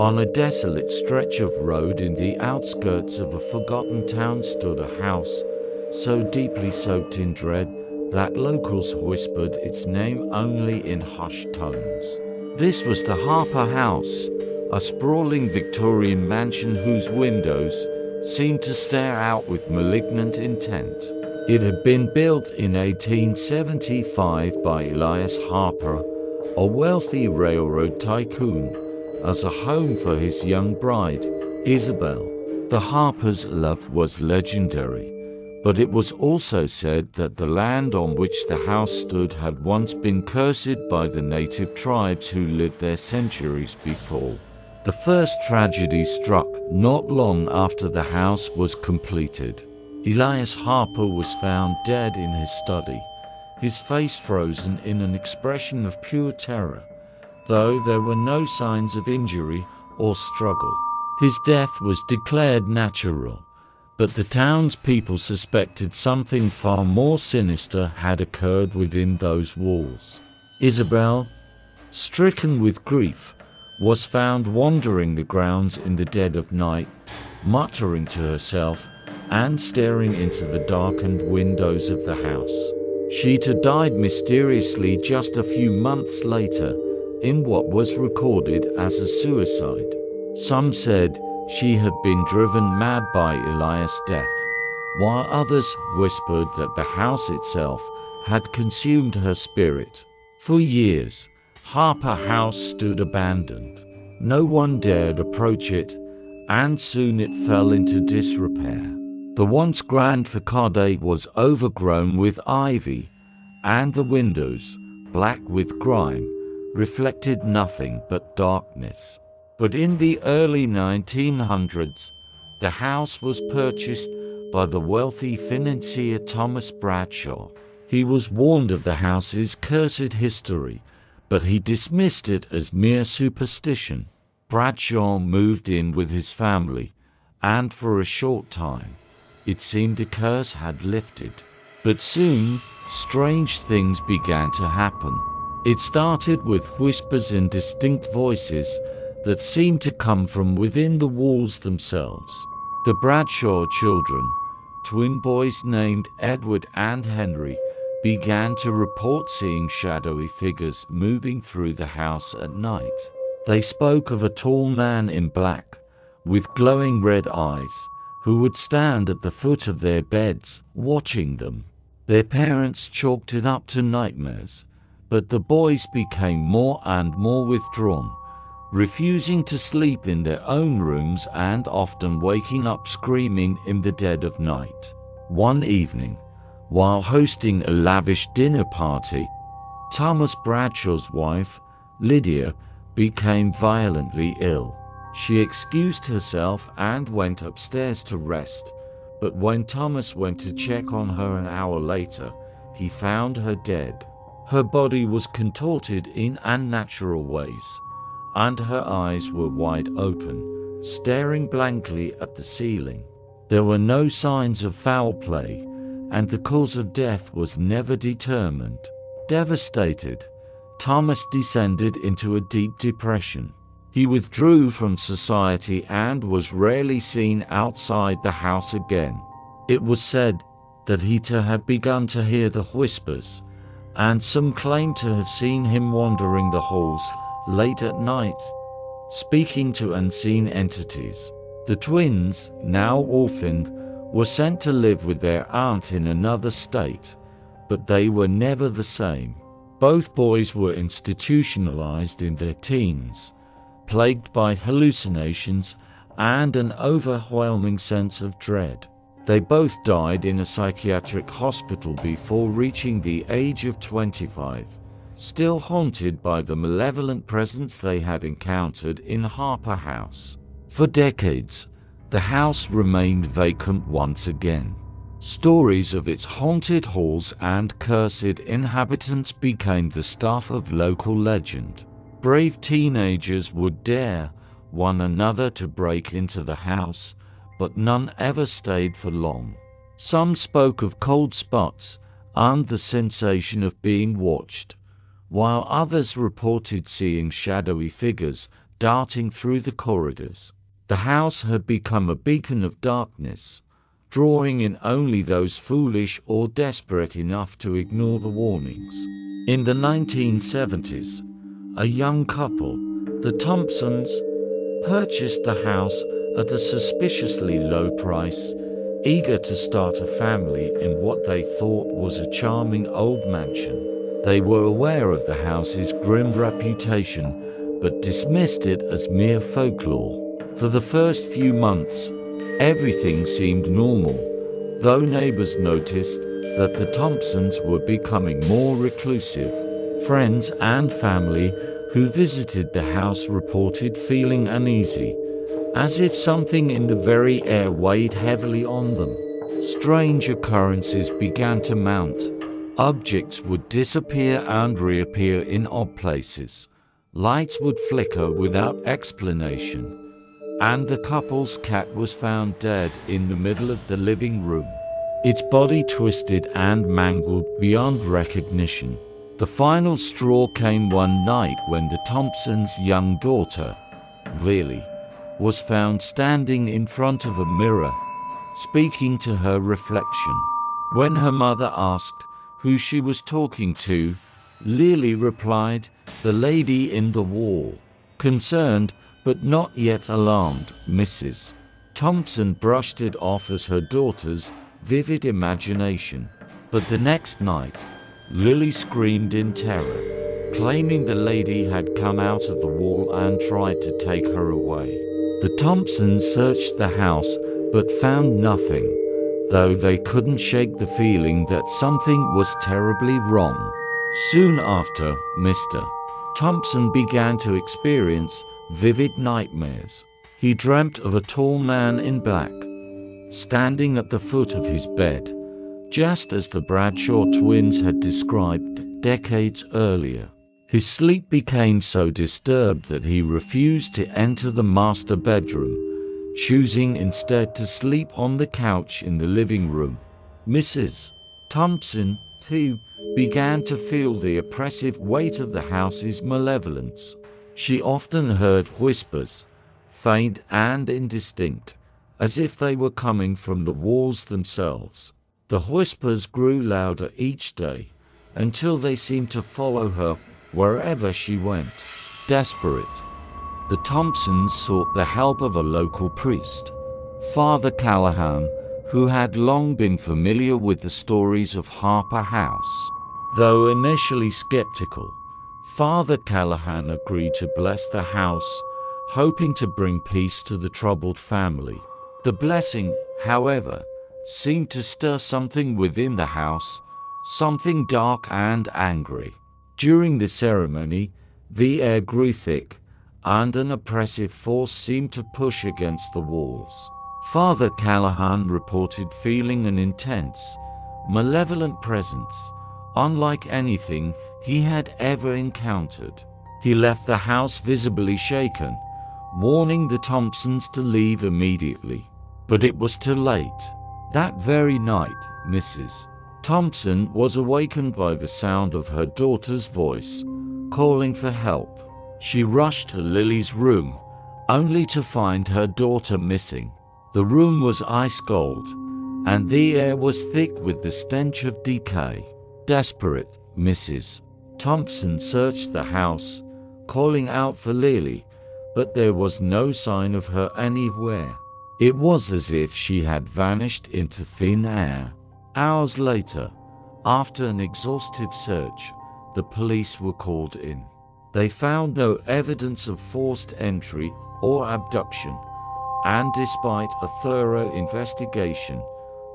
On a desolate stretch of road in the outskirts of a forgotten town stood a house, so deeply soaked in dread that locals whispered its name only in hushed tones. This was the Harper House, a sprawling Victorian mansion whose windows seemed to stare out with malignant intent. It had been built in 1875 by Elias Harper, a wealthy railroad tycoon, as a home for his young bride, Isabel. The Harpers' love was legendary, but it was also said that the land on which the house stood had once been cursed by the native tribes who lived there centuries before. The first tragedy struck not long after the house was completed. Elias Harper was found dead in his study, his face frozen in an expression of pure terror, though there were no signs of injury or struggle. His death was declared natural, but the townspeople suspected something far more sinister had occurred within those walls. Isabel, stricken with grief, was found wandering the grounds in the dead of night, muttering to herself and staring into the darkened windows of the house. She'd died mysteriously just a few months later, in what was recorded as a suicide. Some said she had been driven mad by Elias' death, while others whispered that the house itself had consumed her spirit. For years, Harper House stood abandoned. No one dared approach it, and soon it fell into disrepair. The once grand facade was overgrown with ivy, and the windows, black with grime, reflected nothing but darkness. But in the early 1900s, the house was purchased by the wealthy financier Thomas Bradshaw. He was warned of the house's cursed history, but he dismissed it as mere superstition. Bradshaw moved in with his family, and for a short time, it seemed the curse had lifted. But soon, strange things began to happen. It started with whispers and distinct voices that seemed to come from within the walls themselves. The Bradshaw children, twin boys named Edward and Henry, began to report seeing shadowy figures moving through the house at night. They spoke of a tall man in black, with glowing red eyes, who would stand at the foot of their beds, watching them. Their parents chalked it up to nightmares, but the boys became more and more withdrawn, refusing to sleep in their own rooms and often waking up screaming in the dead of night. One evening, while hosting a lavish dinner party, Thomas Bradshaw's wife, Lydia, became violently ill. She excused herself and went upstairs to rest, but when Thomas went to check on her an hour later, he found her dead. Her body was contorted in unnatural ways, and her eyes were wide open, staring blankly at the ceiling. There were no signs of foul play, and the cause of death was never determined. Devastated, Thomas descended into a deep depression. He withdrew from society and was rarely seen outside the house again. It was said that he had begun to hear the whispers, and some claimed to have seen him wandering the halls late at night, speaking to unseen entities. The twins, now orphaned, were sent to live with their aunt in another state, but they were never the same. Both boys were institutionalized in their teens, plagued by hallucinations and an overwhelming sense of dread. They both died in a psychiatric hospital before reaching the age of 25, still haunted by the malevolent presence they had encountered in Harper House. For decades, the house remained vacant once again. Stories of its haunted halls and cursed inhabitants became the stuff of local legend. Brave teenagers would dare one another to break into the house, but none ever stayed for long. Some spoke of cold spots and the sensation of being watched, while others reported seeing shadowy figures darting through the corridors. The house had become a beacon of darkness, drawing in only those foolish or desperate enough to ignore the warnings. In the 1970s, a young couple, the Thompsons, purchased the house at a suspiciously low price, eager to start a family in what they thought was a charming old mansion. They were aware of the house's grim reputation, but dismissed it as mere folklore. For the first few months, everything seemed normal, though neighbors noticed that the Thompsons were becoming more reclusive. Friends and family who visited the house reported feeling uneasy, as if something in the very air weighed heavily on them. Strange occurrences began to mount. Objects would disappear and reappear in odd places. Lights would flicker without explanation, and the couple's cat was found dead in the middle of the living room, its body twisted and mangled beyond recognition. The final straw came one night when the Thompsons' young daughter, Lily, was found standing in front of a mirror, speaking to her reflection. When her mother asked who she was talking to, Lily replied, "The lady in the wall." Concerned, but not yet alarmed, Mrs. Thompson brushed it off as her daughter's vivid imagination. But the next night, Lily screamed in terror, claiming the lady had come out of the wall and tried to take her away. The Thompsons searched the house but found nothing, though they couldn't shake the feeling that something was terribly wrong. Soon after, Mr. Thompson began to experience vivid nightmares. He dreamt of a tall man in black, standing at the foot of his bed, just as the Bradshaw twins had described decades earlier. His sleep became so disturbed that he refused to enter the master bedroom, choosing instead to sleep on the couch in the living room. Mrs. Thompson, too, began to feel the oppressive weight of the house's malevolence. She often heard whispers, faint and indistinct, as if they were coming from the walls themselves. The whispers grew louder each day, until they seemed to follow her wherever she went. Desperate, the Thompsons sought the help of a local priest, Father Callahan, who had long been familiar with the stories of Harper House. Though initially skeptical, Father Callahan agreed to bless the house, hoping to bring peace to the troubled family. The blessing, however, seemed to stir something within the house, something dark and angry. During the ceremony, the air grew thick, and an oppressive force seemed to push against the walls. Father Callahan reported feeling an intense, malevolent presence, unlike anything he had ever encountered. He left the house visibly shaken, warning the Thompsons to leave immediately. But it was too late. That very night, Mrs. Thompson was awakened by the sound of her daughter's voice, calling for help. She rushed to Lily's room, only to find her daughter missing. The room was ice cold, and the air was thick with the stench of decay. Desperate, Mrs. Thompson searched the house, calling out for Lily, but there was no sign of her anywhere. It was as if she had vanished into thin air. Hours later, after an exhaustive search, the police were called in. They found no evidence of forced entry or abduction, and despite a thorough investigation,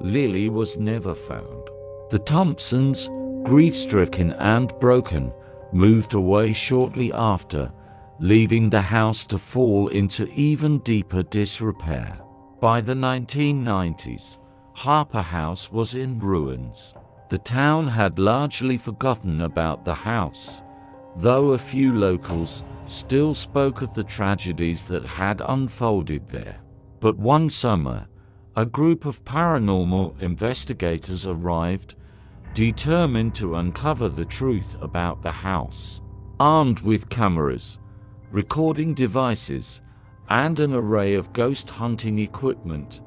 Lily was never found. The Thompsons, grief-stricken and broken, moved away shortly after, leaving the house to fall into even deeper disrepair. By the 1990s, Harper House was in ruins. The town had largely forgotten about the house, though a few locals still spoke of the tragedies that had unfolded there. But one summer, A group of paranormal investigators arrived, determined to uncover the truth about the house. Armed with cameras, recording devices, and an array of ghost hunting equipment,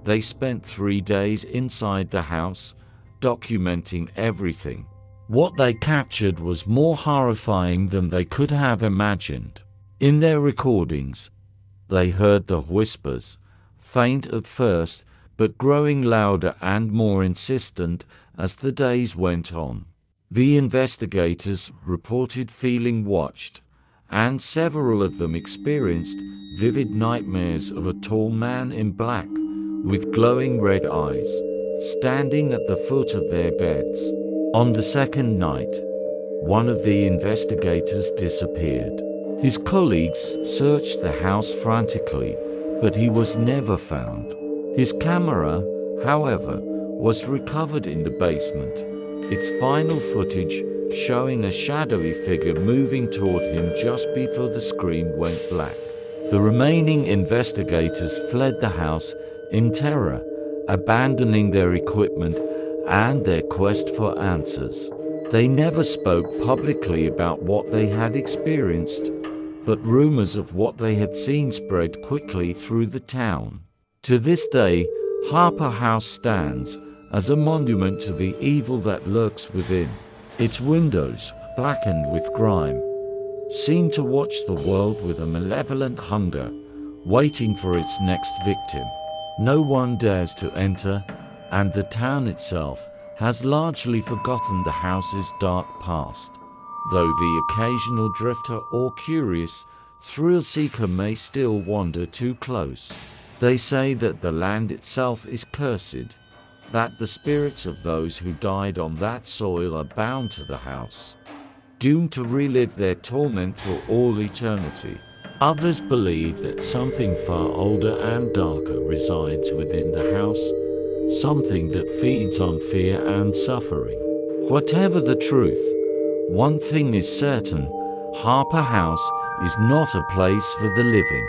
they spent 3 days inside the house, documenting everything. What they captured was more horrifying than they could have imagined. In their recordings, they heard the whispers, faint at first, but growing louder and more insistent as the days went on. The investigators reported feeling watched, and several of them experienced vivid nightmares of a tall man in black, with glowing red eyes, standing at the foot of their beds. On the second night, one of the investigators disappeared. His colleagues searched the house frantically, but he was never found. His camera, however, was recovered in the basement, its final footage showing a shadowy figure moving toward him just before the screen went black. The remaining investigators fled the house in terror, abandoning their equipment and their quest for answers. They never spoke publicly about what they had experienced, but rumors of what they had seen spread quickly through the town. To this day, Harper House stands as a monument to the evil that lurks within. Its windows, blackened with grime, seem to watch the world with a malevolent hunger, waiting for its next victim. No one dares to enter, and the town itself has largely forgotten the house's dark past. Though the occasional drifter or curious thrill seeker may still wander too close. They say that the land itself is cursed, that the spirits of those who died on that soil are bound to the house, doomed to relive their torment for all eternity. Others believe that something far older and darker resides within the house, something that feeds on fear and suffering. Whatever the truth, one thing is certain: Harper House is not a place for the living.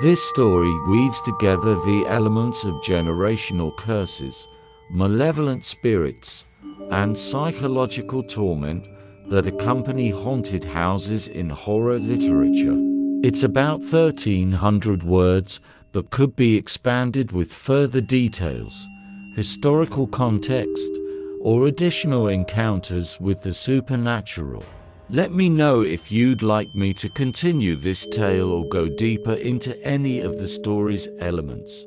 This story weaves together the elements of generational curses, malevolent spirits, and psychological torment that accompany haunted houses in horror literature. It's about 1,300 words, but could be expanded with further details, historical context, or additional encounters with the supernatural. Let me know if you'd like me to continue this tale or go deeper into any of the story's elements.